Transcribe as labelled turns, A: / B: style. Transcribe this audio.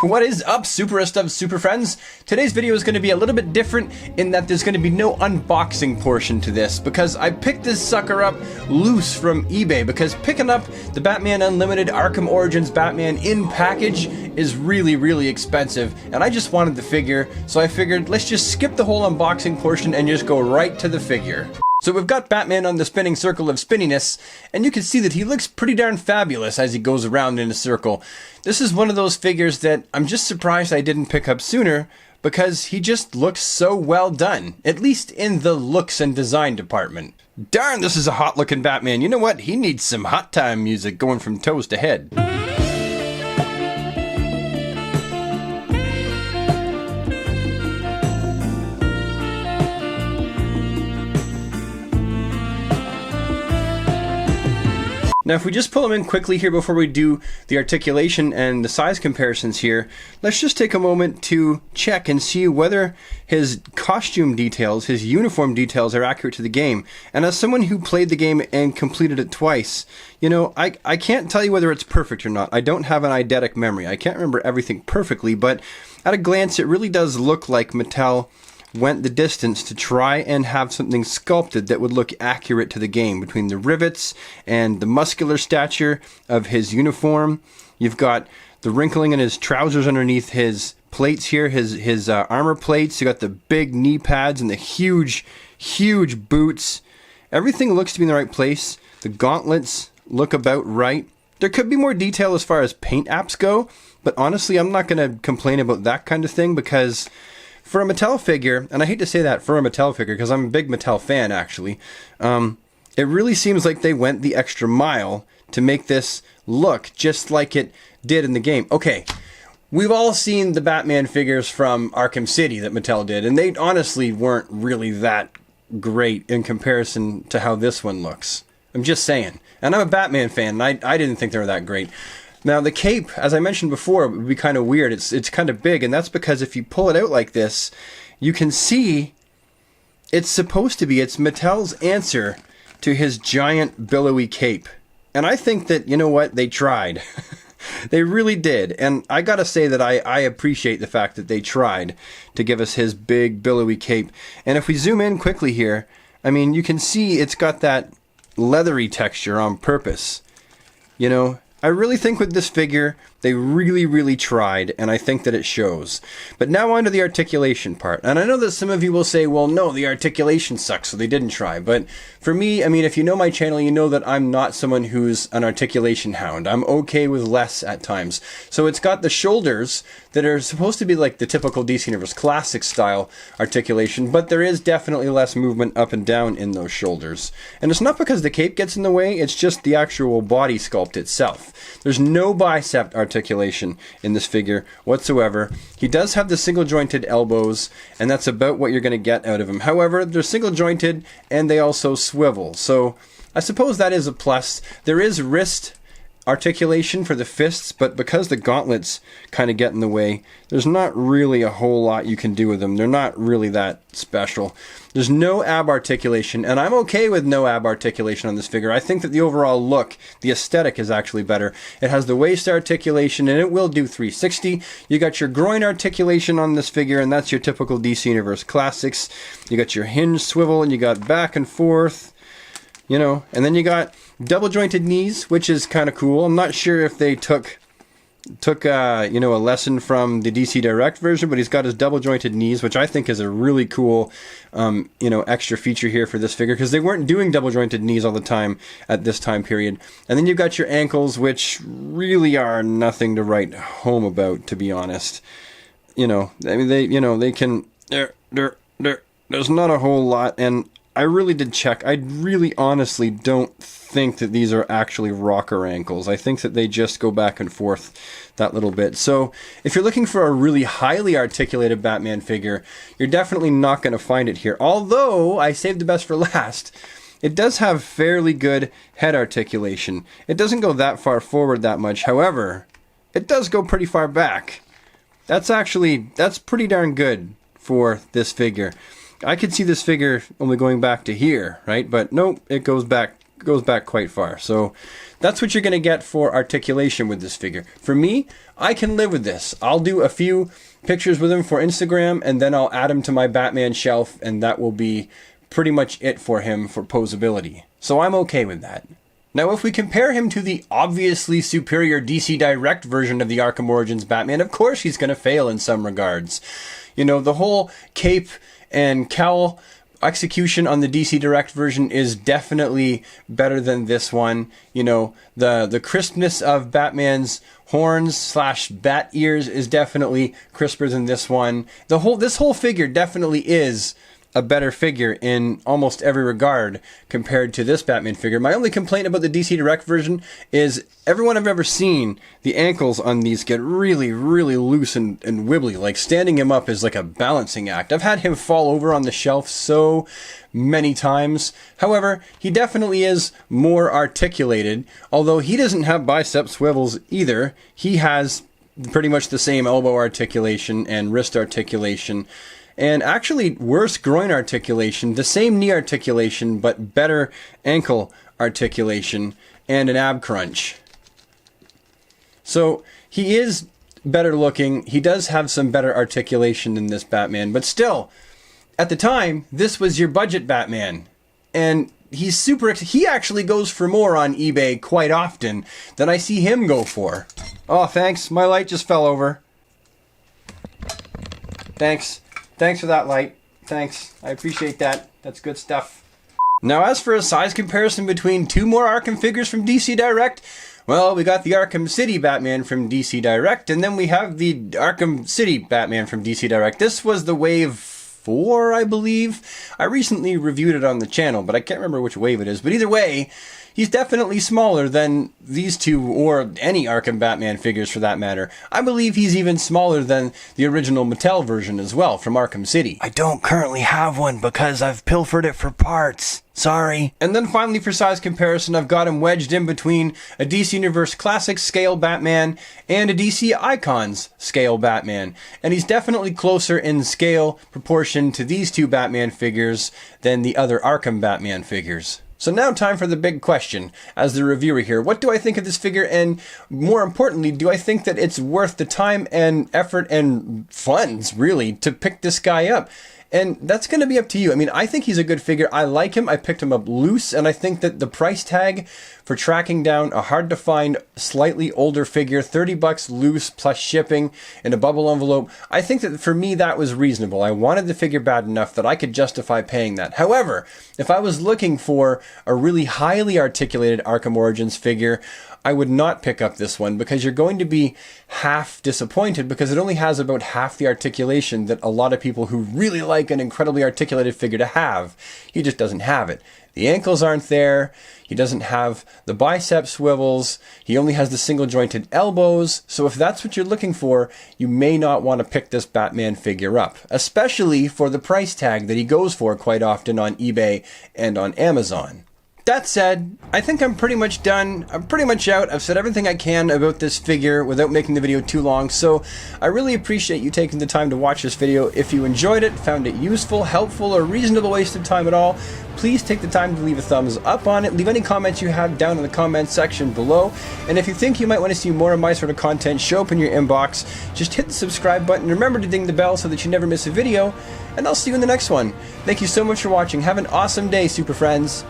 A: What is up, superest of super friends? Today's video is going to be a little bit different in that there's going to be no unboxing portion to this because I picked this sucker up loose from eBay because picking up the Batman Unlimited Arkham Origins Batman in package is really expensive, and I just wanted the figure, so I figured let's just skip the whole unboxing portion and just go right to the figure. So we've got Batman on the spinning circle of spinniness, and you can see that he looks pretty darn fabulous as he goes around in a circle. This is one of those figures that I'm just surprised I didn't pick up sooner, because he just looks so well done, at least in the looks and design department. Darn, this is a hot looking Batman. You know what? He needs some hot time music going from toes to head. Now if we just pull him in quickly here before we do the articulation and the size comparisons here, let's just take a moment to check and see whether his costume details, his uniform details are accurate to the game. And as someone who played the game and completed it twice, you know, I can't tell you whether it's perfect or not. I don't have an eidetic memory. I can't remember everything perfectly, but at a glance it really does look like Mattel went the distance to try and have something sculpted that would look accurate to the game. Between the rivets and the muscular stature of his uniform, you've got the wrinkling in his trousers underneath his plates here, his armor plates. You got the big knee pads and the huge boots. Everything looks to be in the right place. The gauntlets look about right. There could be more detail as far as paint apps go, but honestly I'm not going to complain about that kind of thing, because for a Mattel figure, and I hate to say that for a Mattel figure because I'm a big Mattel fan actually, it really seems like they went the extra mile to make this look just like it did in the game. Okay, we've all seen the Batman figures from Arkham City that Mattel did, and they honestly weren't really that great in comparison to how this one looks. I'm just saying. And I'm a Batman fan, and I didn't think they were that great. Now the cape, as I mentioned before, would be kind of weird. It's kind of big, and that's because if you pull it out like this, you can see it's supposed to be, it's Mattel's answer to his giant billowy cape. And I think that, you know what, they tried. They really did. And I gotta say that I appreciate the fact that they tried to give us his big billowy cape. And if we zoom in quickly here, I mean, you can see it's got that leathery texture on purpose. You know, I really think with this figure, they really tried, and I think that it shows. But now on to the articulation part. And I know that some of you will say, well, no, the articulation sucks, so they didn't try. But for me, I mean, if you know my channel, you know that I'm not someone who's an articulation hound. I'm okay with less at times. So it's got the shoulders that are supposed to be like the typical DC Universe Classic style articulation, but there is definitely less movement up and down in those shoulders. And it's not because the cape gets in the way, it's just the actual body sculpt itself. There's no bicep articulation in this figure whatsoever. He does have the single jointed elbows, and that's about what you're going to get out of him. However, they're single jointed and they also swivel, so I suppose that is a plus. There is wrist articulation for the fists, but because the gauntlets kind of get in the way, there's not really a whole lot you can do with them. They're not really that special. There's no ab articulation, and I'm okay with no ab articulation on this figure. I think that the overall look, the aesthetic is actually better. It has the waist articulation, and it will do 360. You got your groin articulation on this figure, and that's your typical DC Universe Classics. You got your hinge swivel, and you got back and forth, you know, and then you got double jointed knees, which is kind of cool. I'm not sure if they took you know, a lesson from the DC Direct version, but he's got his double jointed knees, which I think is a really cool you know, extra feature here for this figure, because they weren't doing double jointed knees all the time at this time period. And then you've got your ankles, which really are nothing to write home about, to be honest. You know, I mean, they can, there's not a whole lot, and I really did check. I really honestly don't think that these are actually rocker ankles. I think that they just go back and forth that little bit. So if you're looking for a really highly articulated Batman figure, you're definitely not going to find it here. Although I saved the best for last. It does have fairly good head articulation. It doesn't go that far forward that much. However, it does go pretty far back. That's pretty darn good for this figure. I could see this figure only going back to here, right? But nope, it goes back goes back quite far. So that's what you're going to get for articulation with this figure. For me, I can live with this. I'll do a few pictures with him for Instagram, and then I'll add him to my Batman shelf, and that will be pretty much it for him for posability. So I'm okay with that. Now, if we compare him to the obviously superior DC Direct version of the Arkham Origins Batman, of course he's going to fail in some regards. You know, the whole cape and cowl execution on the DC Direct version is definitely better than this one. You know, the crispness of Batman's horns / bat ears is definitely crisper than this one. This whole figure definitely is a better figure in almost every regard compared to this Batman figure. My only complaint about the DC Direct version is everyone I've ever seen, the ankles on these get really, really loose and wibbly. Like, standing him up is like a balancing act. I've had him fall over on the shelf so many times. However, he definitely is more articulated, although he doesn't have bicep swivels either. He has pretty much the same elbow articulation and wrist articulation, and actually worse groin articulation, the same knee articulation, but better ankle articulation, and an ab crunch. So he is better looking. He does have some better articulation than this Batman, but still, at the time, this was your budget Batman. And he's he actually goes for more on eBay quite often than I see him go for. Oh, thanks. My light just fell over. Thanks. Thanks for that light. Thanks. I appreciate that. That's good stuff. Now, as for a size comparison between two more Arkham figures from DC Direct, well, we got the Arkham City Batman from DC Direct, and then we have the Arkham City Batman from DC Direct. This was the Wave 4, I believe. I recently reviewed it on the channel, but I can't remember which wave it is. But either way, he's definitely smaller than these two, or any Arkham Batman figures for that matter. I believe he's even smaller than the original Mattel version as well, from Arkham City. I don't currently have one because I've pilfered it for parts. Sorry. And then finally, for size comparison, I've got him wedged in between a DC Universe Classics scale Batman and a DC Icons scale Batman. And he's definitely closer in scale proportion to these two Batman figures than the other Arkham Batman figures. So now time for the big question, as the reviewer here. What do I think of this figure, and more importantly, do I think that it's worth the time and effort and funds, really, to pick this guy up? And that's going to be up to you. I mean, I think he's a good figure. I like him. I picked him up loose, and I think that the price tag for tracking down a hard-to-find, slightly older figure, $30 loose plus shipping in a bubble envelope, I think that for me that was reasonable. I wanted the figure bad enough that I could justify paying that. However, if I was looking for a really highly articulated Arkham Origins figure, I would not pick up this one, because you're going to be half disappointed because it only has about half the articulation that a lot of people who really like an incredibly articulated figure to have. He just doesn't have it. The ankles aren't there. He doesn't have the bicep swivels. He only has the single jointed elbows. So if that's what you're looking for, you may not want to pick this Batman figure up, especially for the price tag that he goes for quite often on eBay and on Amazon. That said, I think I'm pretty much done. I'm pretty much out. I've said everything I can about this figure without making the video too long, so I really appreciate you taking the time to watch this video. If you enjoyed it, found it useful, helpful, or reasonable waste of time at all, please take the time to leave a thumbs up on it. Leave any comments you have down in the comments section below. And if you think you might want to see more of my sort of content show up in your inbox, just hit the subscribe button. Remember to ding the bell so that you never miss a video, and I'll see you in the next one. Thank you so much for watching. Have an awesome day, super friends.